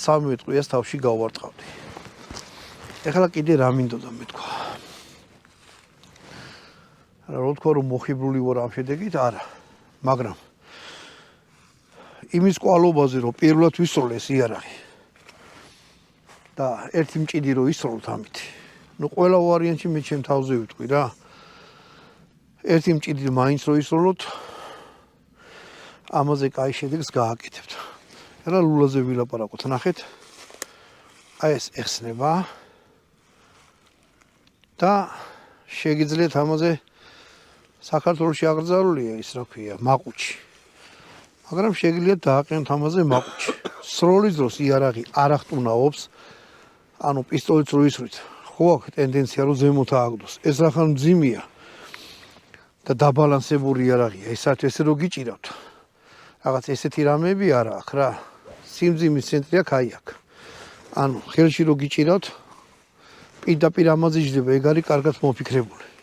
13 ტყვიას თავში გავვარტყავდი. ეხლა კიდე რა მინდოდა მეთქვა. რა თქვა რომ მოხიბლული ვარ ამ შედეგით? არა. მაგრამ იმის კვალობაზე რომ პირველად ვისროლე ეს იარაღი და ერთი მჭიდი რომ ისროლოთ ამით. ნუ ყველა ვარიანტი მე ჩემ თავზე ვიტყვი რა. ერთი მჭიდი მაინც რომ ისროლოთ ამაზე კაი შედეგს გააკეთებთ. ეხლა ლულაზე ვილაპარაკოთ, ნახეთ. აი ეს ეხსნება და შეგიძლიათ ამაზე საქართველოში აღრძალულია ის რა ქვია, მაყუჩი. მაგრამ შეგიძლიათ დააყენოთ ამაზე მაყუჩი. სროლის დროს იარაღი არ ახტუნაობს, ანუ პისტოლეთს რო ისვრით, ხო აქვს ტენდენცია რომ ზემოთ ააგდოს. ეს რახან მძიმეა და დაბალანსებული იარაღია, ისეთ ესე რო გიჭირავთ. რაღაც ესეთი რამეები არა აქვს რა. სიმძიმის ცენტრი აქ აი აქ. ანუ ხელში რო გიჭირავთ, პირდაპირ ამაზე იჯდება, ეგ არის კარგად მოფიქრებული.